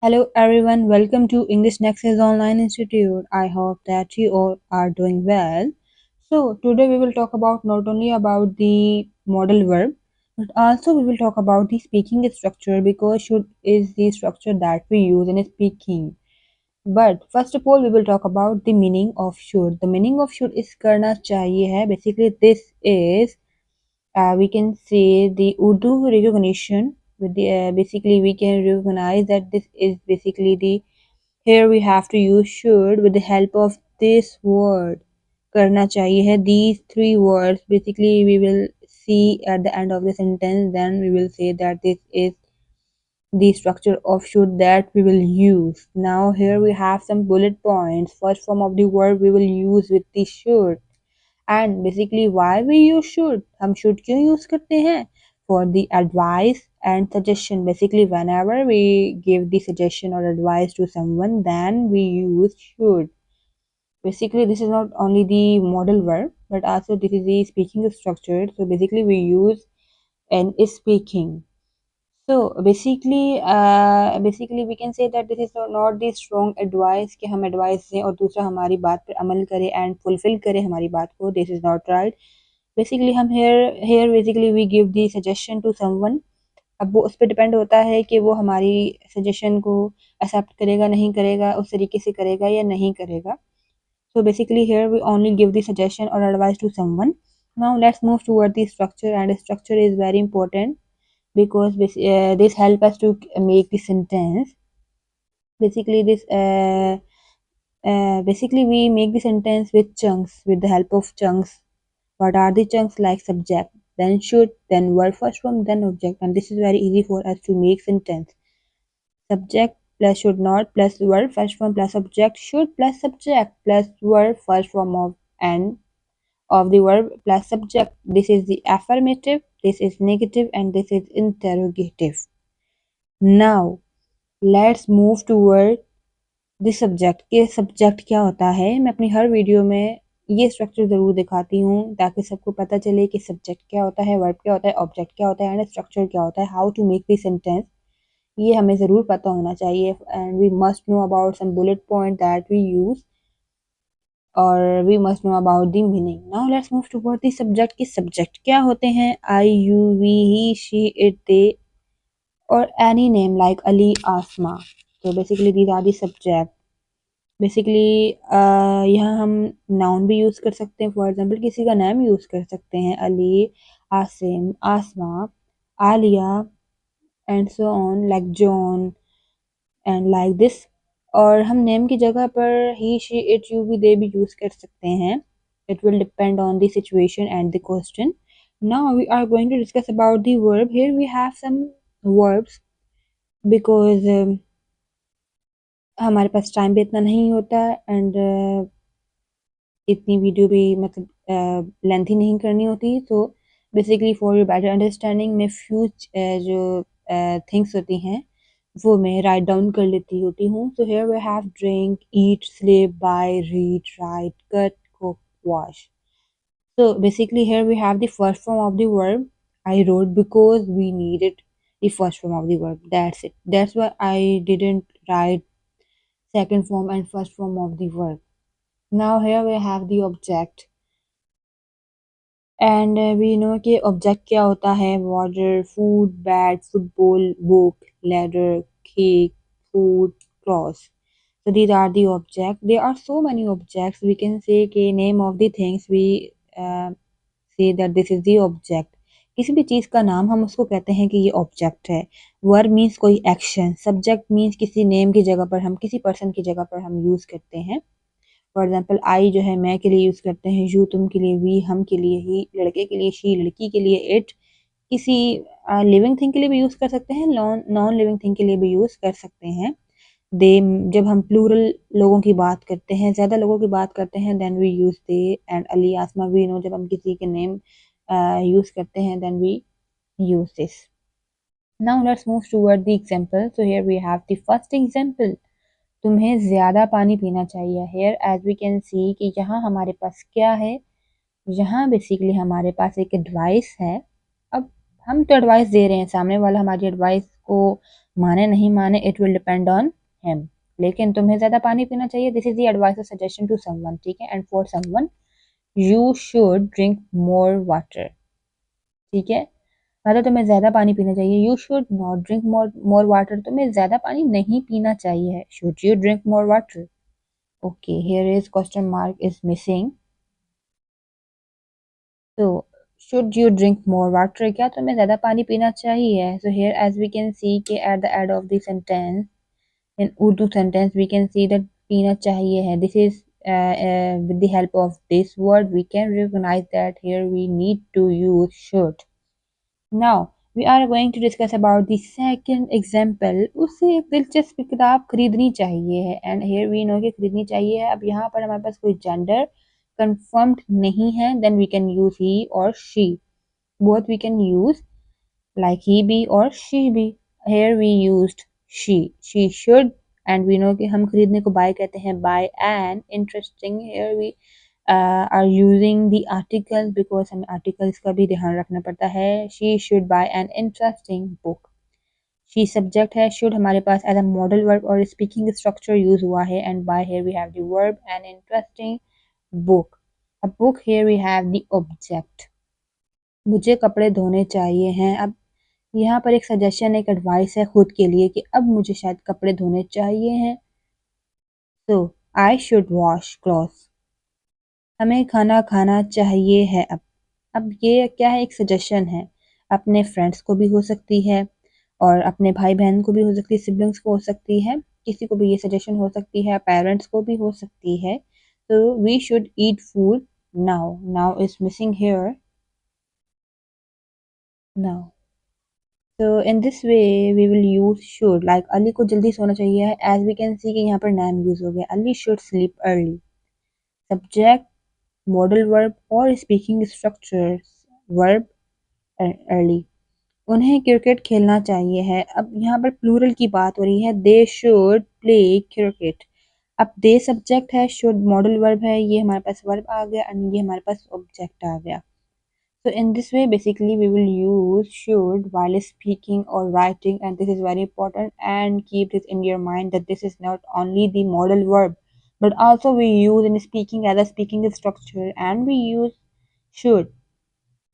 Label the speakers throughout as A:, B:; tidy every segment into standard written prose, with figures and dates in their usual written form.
A: Hello everyone, welcome to English Nexus Online Institute. I hope that you all are doing well. So today we will talk about not only about the modal verb, but also we will talk about the speaking structure because should is the structure that we use in speaking. But first of all, we will talk about the meaning of should. The meaning of should is करना चाहिए है. Basically, this is we can say the Urdu recognition with the basically we can recognize that this is basically the here we have to use should with the help of this word करना चाहिए है. These three words basically we will see at the end of the sentence, then we will say that this is the structure of should that we will use. Now here we have some bullet points. First form of the word we will use with the should. And basically why we use should, हम should क्यों use करते हैं? For the advice and suggestion. Basically whenever we give the suggestion or advice to someone, then we use should. Basically this is not only the modal verb but also this is the speaking structure, so basically we use and is speaking. So basically we can say that this is not the strong advice कि हम advice दें और दूसरा हमारी बात पर अमल करे and fulfill करे हमारी बात को. This is not right. Basically हम here basically we give the suggestion to someone. अब वो उस पर डिपेंड होता है कि वो हमारी सजेशन को एक्सेप्ट करेगा नहीं करेगा, उस तरीके से करेगा या नहीं करेगा. So basically here we only give the suggestion or advice to someone. Now let's move toward the structure, and structure is very important because this help us to make the sentence. Basically basically we make the sentence with chunks with the help of chunks. What are the chunks? Like subject, then should, then verb first form, then object, and this is very easy for us to make sentence. Subject plus should not plus verb first form plus object, should plus subject plus verb first form of and of the verb plus subject. This is the affirmative, this is negative, and this is interrogative. Now let's move toward the subject के subject क्या होता है. मैं अपनी हर video में ये structure ज़रूर दिखाती हूँ ताकि सबको पता चले कि सब्जेक्ट क्या होता है, वर्ब क्या होता है, ऑब्जेक्ट क्या होता है एंड स्ट्रक्चर क्या होता है, how to make the sentence. ये हमें ज़रूर पता होना चाहिए and we must know about some bullet point that we use और we must know about the meaning. Now let's move toward the subject के सब्जेक्ट क्या होते हैं. I, you, we, he, she, it, they or any name like Ali, Asma. So basically these are the subject. Basically यहाँ हम noun भी use कर सकते हैं. फॉर एग्जाम्पल किसी का नाम यूज़ कर सकते हैं, Ali, Asim, Asma, Alia and so on, like John and like this. और हम नेम की जगह पर ही, शी, इट, यू भी, दे भी यूज़ कर सकते हैं. It will depend on the situation and the question. Now we are going to discuss about the verb. Here we have some verbs because हमारे पास टाइम भी इतना नहीं होता एंड इतनी वीडियो भी मतलब लेंथी नहीं करनी होती. तो basically for your better understanding में फ्यू जो थिंग्स होती हैं वो मैं राइट डाउन कर लेती होती हूँ. So here we have drink, eat, sleep, buy, read, write, cut, cook, wash. So basically here we have the first form of the verb. I wrote because we needed the first form of the verb. That's it. That's why I didn't write second form and first form of the verb. Now here we have the object. And we know कि object क्या होता है. Water, food, bat, football, book, ladder, cake, food, cross. So these are the objects. There are so many objects. We can say कि name of the things we say that this is the object. किसी भी चीज़ का नाम हम उसको कहते हैं कि ये ऑब्जेक्ट है. वर्ब मीन्स कोई एक्शन. सब्जेक्ट मीन्स किसी नेम की जगह पर हम किसी पर्सन की जगह पर हम यूज़ करते हैं. फॉर एग्जाम्पल आई जो है मैं के लिए यूज़ करते हैं, यू तुम के लिए, वी हम के लिए, ही लड़के के लिए, शी लड़की के लिए, इट किसी लिविंग थिंग के लिए भी यूज़ कर सकते हैं, नॉन लिविंग थिंग के लिए भी यूज़ कर सकते हैं. दे जब हम प्लूरल लोगों की बात करते हैं, ज़्यादा लोगों की बात करते हैं, then we use the and Ali, Asma, we know जब हम किसी के नेम यूज़ करते हैं, then we use this. Now let's move toward the example. So here we have the first example. तुम्हें ज़्यादा पानी पीना चाहिए. Here as we can see कि यहाँ हमारे पास क्या है, यहाँ बेसिकली हमारे पास एक एडवाइस है. अब हम तो एडवाइस दे रहे हैं, सामने वाला हमारी एडवाइस को माने नहीं माने, it will depend on him. लेकिन तुम्हें ज्यादा पानी पीना चाहिए, दिस इज द एडवाइस और सजेशन टू समवन, ठीक है। And for someone you should drink more water, ठीक है। मतलब तुम्हें ज्यादा पानी पीना चाहिए, you should not drink more more water, तुम्हें ज्यादा पानी नहीं पीना चाहिए, should you drink more water. Okay, here is question mark is missing. तो should you drink more water, क्या तुम्हें ज्यादा पानी पीना चाहिए। So here as we can see के at the end of the sentence in Urdu sentence we can see that पीना चाहिए है, this is with the help of this word we can recognize that here we need to use should. Now we are going to discuss about the second example। उससे एक दिलचस्प किताब खरीदनी चाहिए है, एंड here we know कि खरीदनी चाहिए है। अब यहाँ पर हमारे पास कोई जेंडर confirmed नहीं है, then we can use he or she, both we can use like he be or she be। here we used she should, and we know कि हम खरीदने को buy कहते हैं, buy an interesting, here we are using the article because हमें articles का भी ध्यान रखना पड़ता है। she should buy an interesting book। she subject है, should हमारे पास as a modal verb और speaking structure use हुआ है, and by here we have the verb an interesting book। a book, here we have the object। मुझे कपड़े धोने चाहिए हैं। अब यहाँ पर एक सजेशन, एक एडवाइस है खुद के लिए कि अब मुझे शायद कपड़े धोने चाहिए हैं। तो आई शुड वॉश क्लॉथ्स, हमें खाना खाना चाहिए है। अब ये क्या है, एक सजेशन है, अपने फ्रेंड्स को भी हो सकती है और अपने भाई बहन को भी हो सकती है, सिबलिंग्स को हो सकती है, किसी को भी ये सजेशन हो सकती है, पेरेंट्स को भी हो सकती है। तो we should eat food now, now is missing here, now. So in this way we will use should, like Ali को जल्दी सोना चाहिए, as we can see कि यहाँ पर नाम यूज हो गया, Ali should sleep early। subject, modal verb और speaking structures, verb early। उन्हें क्रिकेट खेलना चाहिए है। अब यहाँ पर प्लूरल की बात हो रही है, दे शुड प्ले क्रिकेट। अब दे सब्जेक्ट है, शुड मॉडल वर्ब है, ये हमारे पास वर्ब आ गया और ये हमारे पास ऑब्जेक्ट आ गया। So in this way, basically, we will use should while speaking or writing, and this is very important. And keep this in your mind that this is not only the modal verb, but also we use in speaking as a speaking structure, and we use should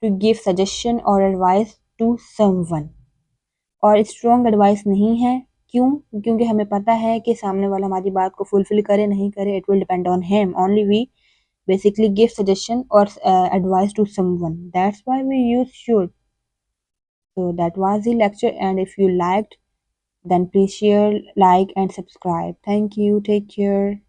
A: to give suggestion or advice to someone। और strong advice नहीं है, क्यों, क्योंकि हमें पता है कि सामने वाला हमारी बात को फुलफिल करे नहीं करे, it will depend on him only. We basically give suggestion or advice to someone, that's why we use should। so that was the lecture, and if you liked then please share, like and subscribe. Thank you, take care.